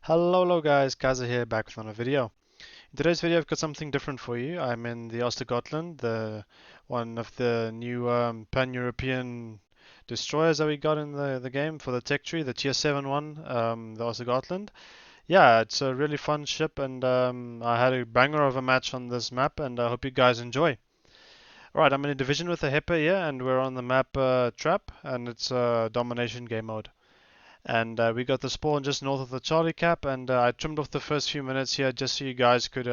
Hello guys, KaiZerZan here, back with another video. In today's video I've got something different for you. I'm in the Östergötland, one of the new pan-European destroyers that we got in the game for the tech tree, the tier 7 one, the Östergötland. Yeah, it's a really fun ship and I had a banger of a match on this map and I hope you guys enjoy. Alright, I'm in a division with a Hipper here and we're on the map Trap and it's domination game mode. And we got the spawn just north of the Charlie Cap, and I trimmed off the first few minutes here just so you guys could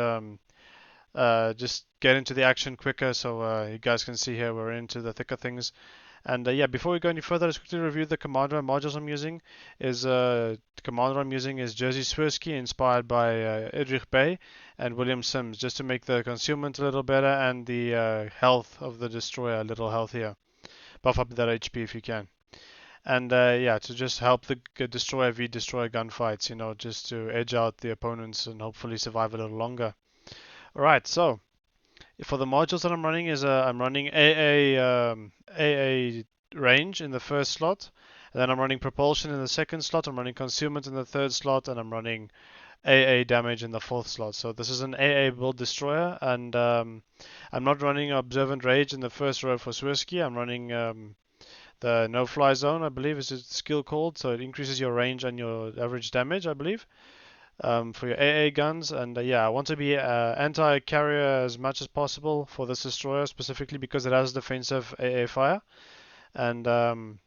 just get into the action quicker, so you guys can see here we're into the thick of things. And yeah, before we go any further, let's quickly review the commander modules I'm using. The commander I'm using is Jersey Swirski, inspired by Erich and William Sims, just to make the concealment a little better and the health of the destroyer a little healthier. Buff up that HP if you can. And yeah, to just help the destroyer v destroyer gunfights, just to edge out the opponents and hopefully survive a little longer. Alright, so for the modules that I'm running I'm running AA range in the first slot, and then I'm running propulsion in the second slot, I'm running concealment in the third slot, and I'm running AA damage in the fourth slot. So this is an AA build destroyer, and I'm not running observant rage in the first row for Swirski. I'm running the no-fly zone, I believe, is its skill called, so it increases your range and your average damage, I believe, for your AA guns. And yeah, I want to be anti-carrier as much as possible for this destroyer, specifically because it has defensive AA fire, and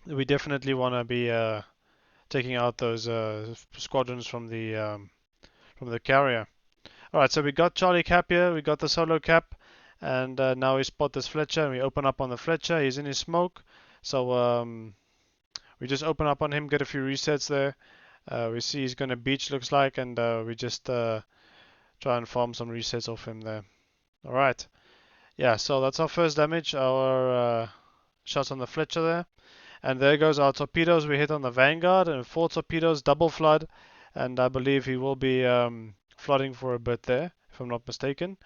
we definitely want to be taking out those squadrons from the carrier. All right, so we got Charlie Cap here, we got the solo cap. And now we spot this Fletcher and we open up on the Fletcher. He's in his smoke. So we just open up on him, get a few resets there. We see he's going to beach, looks like, and we just try and farm some resets off him there. Alright. Yeah, so that's our first damage, our shots on the Fletcher there. And there goes our torpedoes we hit on the Vanguard, and 4 torpedoes, double flood. And I believe he will be flooding for a bit there, if I'm not mistaken.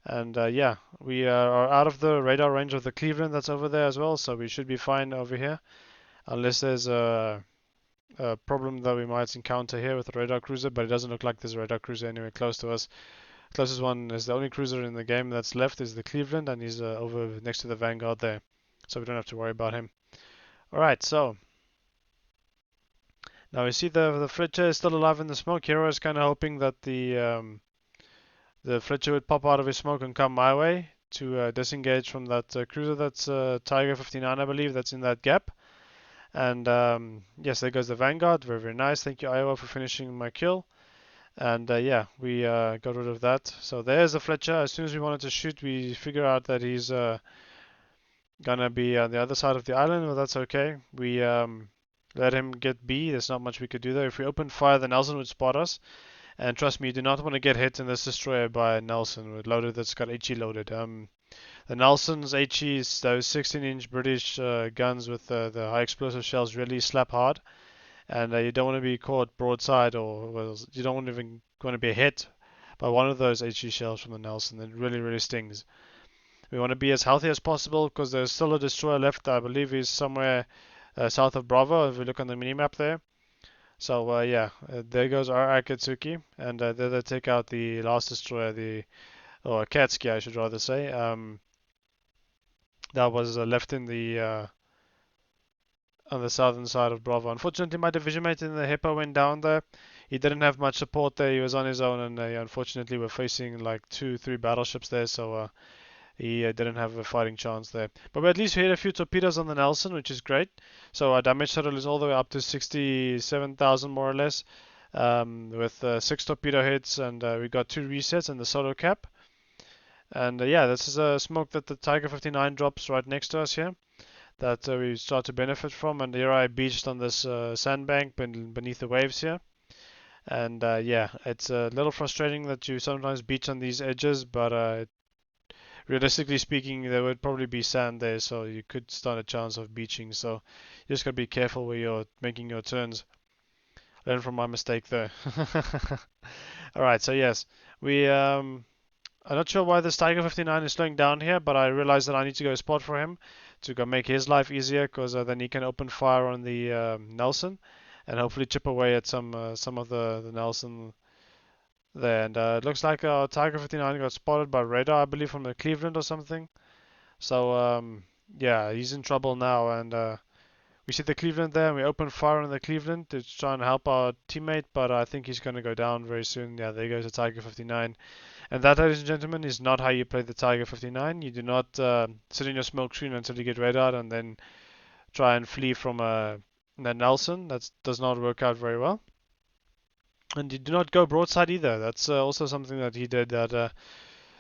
And yeah, we are out of the radar range of the Cleveland that's over there as well, so we should be fine over here. Unless there's a problem that we might encounter here with the radar cruiser, but it doesn't look like there's a radar cruiser anywhere close to us. Closest one is the only cruiser in the game that's left is the Cleveland, and he's over next to the Vanguard there, so we don't have to worry about him. Alright, so now we see the Fletcher is still alive in the smoke. Hero is kind of hoping that the Fletcher would pop out of his smoke and come my way to disengage from that cruiser that's Tiger 59, I believe, that's in that gap. And yes, there goes the Vanguard. Very, very nice. Thank you, Iowa, for finishing my kill. And yeah, we got rid of that. So there's the Fletcher. As soon as we wanted to shoot, we figure out that he's gonna be on the other side of the island. Well, that's okay. We let him get B. There's not much we could do there. If we open fire, the Nelson would spot us. And trust me, you do not want to get hit in this destroyer by a Nelson with loaded that's got HE loaded. The Nelson's HEs, those 16-inch British guns with the high explosive shells, really slap hard, and you don't want to be caught broadside, or well, you don't even want to be hit by one of those HE shells from the Nelson. It really, really stings. We want to be as healthy as possible because there's still a destroyer left. I believe he's somewhere south of Bravo. If we look on the minimap there. So yeah, there goes our Akatsuki, and there they take out the last destroyer, or Akatsuki I should rather say, that was left in the on the southern side of Bravo. Unfortunately, my division mate in the Hippo went down there. He didn't have much support there. He was on his own, and unfortunately, we're facing like 2-3 battleships there, so he didn't have a fighting chance there. But at least we hit a few torpedoes on the Nelson, which is great. So our damage total is all the way up to 67,000 more or less, with 6 torpedo hits, and we got 2 resets and the solo cap. And yeah, this is a smoke that the Tiger 59 drops right next to us here, that we start to benefit from. And here I beached on this sandbank beneath the waves here. And yeah, it's a little frustrating that you sometimes beach on these edges, but realistically speaking, there would probably be sand there, so you could stand a chance of beaching. So you just gotta be careful where you're making your turns. Learn from my mistake there. Alright, so yes, I'm not sure why this Tiger 59 is slowing down here, but I realized that I need to go spot for him to go make his life easier, because then he can open fire on the Nelson. and hopefully chip away at some of the Nelson there. And it looks like our Tiger 59 got spotted by radar, I believe, from the Cleveland or something. So yeah, he's in trouble now, and we see the Cleveland there, and we open fire on the Cleveland to try and help our teammate, but I think he's going to go down very soon. Yeah, there goes the Tiger 59. And that, ladies and gentlemen, is not how you play the Tiger 59. You do not sit in your smoke screen until you get radar and then try and flee from a Nelson. That does not work out very well. And you do not go broadside either. That's also something that he did that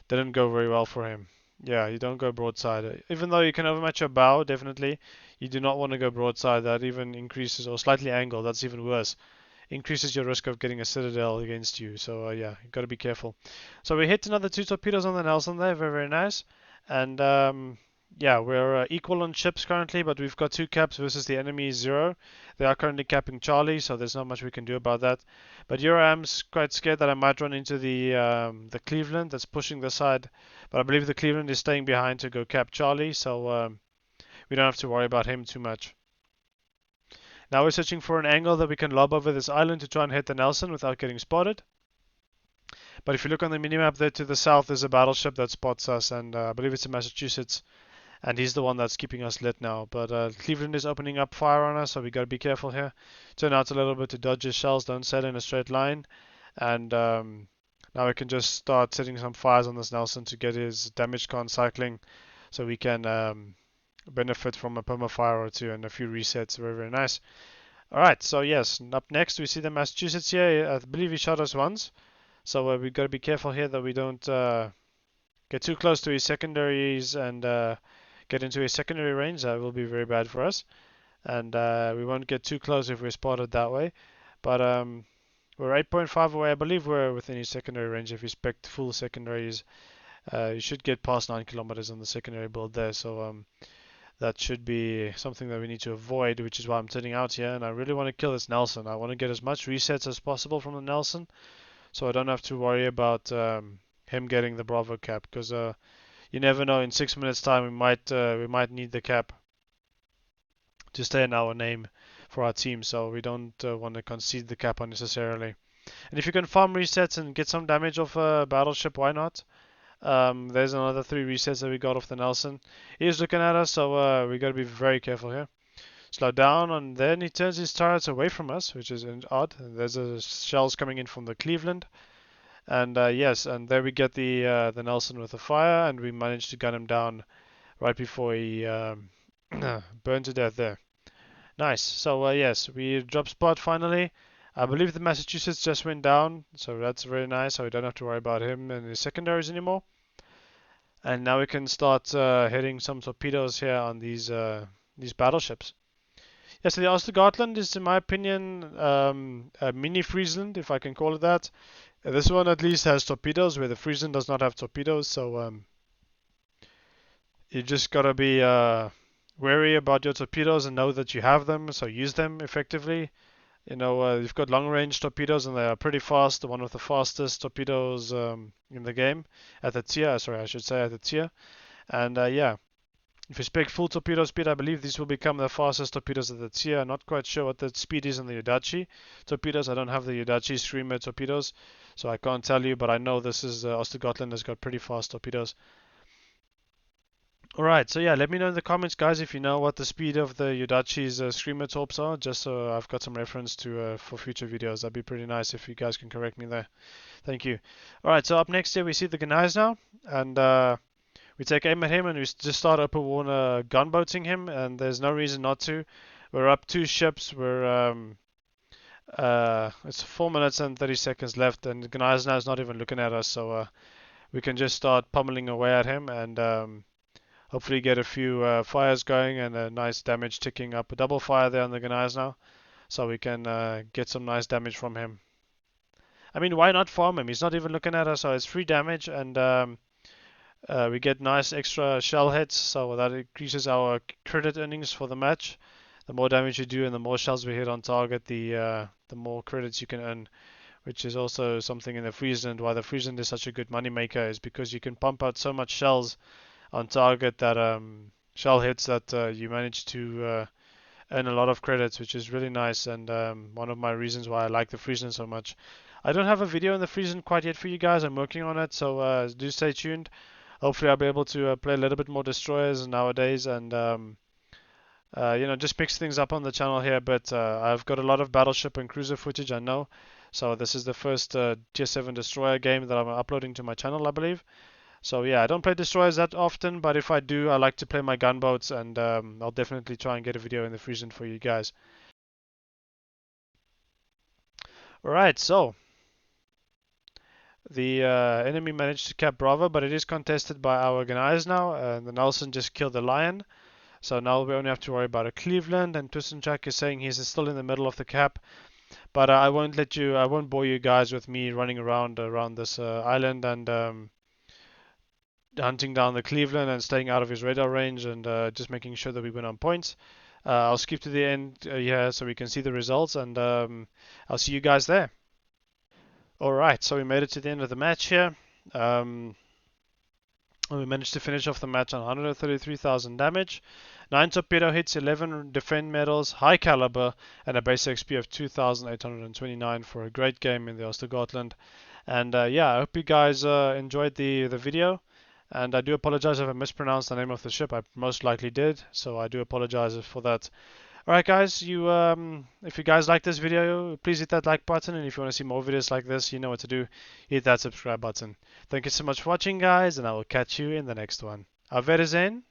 didn't go very well for him. Yeah, you don't go broadside. Even though you can overmatch your bow, definitely, you do not want to go broadside. That even increases, or slightly angled, that's even worse. Increases your risk of getting a citadel against you. So yeah, you've got to be careful. So we hit another 2 torpedoes on the Nelson there, very, very nice. And yeah, we're equal on ships currently, but we've got 2 caps versus the enemy 0. They are currently capping Charlie, so there's not much we can do about that. But here I am quite scared that I might run into the Cleveland that's pushing the side. But I believe the Cleveland is staying behind to go cap Charlie, so we don't have to worry about him too much. Now we're searching for an angle that we can lob over this island to try and hit the Nelson without getting spotted. But if you look on the minimap there to the south, there's a battleship that spots us, and I believe it's in Massachusetts, and he's the one that's keeping us lit now. But Cleveland is opening up fire on us, so we gotta be careful here. Turn out a little bit to dodge his shells, don't sail in a straight line, and now we can just start setting some fires on this Nelson to get his damage con cycling, so we can benefit from a permafire or two and a few resets. Very, very nice. Alright, so yes, up next we see the Massachusetts here. I believe he shot us once, so we've got to be careful here that we don't get too close to his secondaries and get into his secondary range. That will be very bad for us, and we won't get too close if we're spotted that way. But we're 8.5 away. I believe we're within his secondary range. If you spec full secondaries, you should get past 9 kilometers on the secondary build there, so that should be something that we need to avoid, which is why I'm turning out here. And I really want to kill this Nelson. I want to get as much resets as possible from the Nelson, so I don't have to worry about him getting the Bravo cap, because you never know. In 6 minutes time we might need the cap to stay in our name for our team, so we don't want to concede the cap unnecessarily. And if you can farm resets and get some damage off a battleship, why not? There's another 3 resets that we got off the Nelson. He's looking at us, so we got to be very careful here. Slow down, and then he turns his turrets away from us, which is odd. There's shells coming in from the Cleveland, and yes, and there we get the Nelson with the fire, and we managed to gun him down right before he burned to death there. Nice. So yes, we drop spot finally. I believe the Massachusetts just went down, so that's very nice. So we don't have to worry about him and his secondaries anymore. And now we can start hitting some torpedoes here on these battleships. Yeah, so the Östergötland is, in my opinion, a mini Friesland, if I can call it that. This one at least has torpedoes, where the Friesland does not have torpedoes. So you just gotta be wary about your torpedoes and know that you have them, so use them effectively. You know, you've got long-range torpedoes, and they are pretty fast. The one with the fastest torpedoes in the game at the tier. Sorry, I should say at the tier. And yeah, if you spec full torpedo speed, I believe these will become the fastest torpedoes at the tier. I'm not quite sure what the speed is on the Audacious torpedoes. I don't have the Audacious Screamer torpedoes, so I can't tell you. But I know this is Östergötland has got pretty fast torpedoes. Alright, so yeah, let me know in the comments, guys, if you know what the speed of the Audacious Screamer torps are, just so I've got some reference to for future videos. That'd be pretty nice if you guys can correct me there. Thank you. Alright, so up next here we see the Gneiss now, and we take aim at him and we just start open water gunboating him, and there's no reason not to. We're up 2 ships, it's 4 minutes and 30 seconds left, and the Gneiss now is not even looking at us, so we can just start pummeling away at him, and hopefully get a few fires going and a nice damage ticking up. A double fire there on the Gneiss now, so we can get some nice damage from him. I mean, why not farm him? He's not even looking at us, so it's free damage, and we get nice extra shell hits, so that increases our credit earnings for the match. The more damage you do and the more shells we hit on target, the more credits you can earn, which is also something in the Friesland. Why the Friesland is such a good money maker is because you can pump out so much shells on target that shell hits that you manage to earn a lot of credits, which is really nice, and one of my reasons why I like the Friesen so much. I don't have a video in the Friesen quite yet for you guys. I'm working on it, so do stay tuned. Hopefully, I'll be able to play a little bit more destroyers nowadays, and just mix things up on the channel here. But I've got a lot of battleship and cruiser footage, I know. So this is the first Tier 7 destroyer game that I'm uploading to my channel, I believe. So yeah, I don't play destroyers that often, but if I do, I like to play my gunboats, and I'll definitely try and get a video in the Friesen for you guys. Alright, so the enemy managed to cap Bravo, but it is contested by our Ghanaians now. The Nelson just killed the Lion. So now we only have to worry about a Cleveland, and Tusenchak is saying he's still in the middle of the cap. But I won't bore you guys with me running around this island and hunting down the Cleveland and staying out of his radar range and just making sure that we win on points. I'll skip to the end here so we can see the results, and I'll see you guys there. Alright, so we made it to the end of the match here. We managed to finish off the match on 133,000 damage, 9 torpedo hits, 11 defend medals, high caliber, and a base XP of 2,829 for a great game in the Östergötland. And yeah, I hope you guys enjoyed the video. And I do apologize if I mispronounced the name of the ship. I most likely did, so I do apologize for that. Alright guys, if you guys like this video, please hit that like button, and if you want to see more videos like this, you know what to do. Hit that subscribe button. Thank you so much for watching guys, and I will catch you in the next one. Auf Wiedersehen.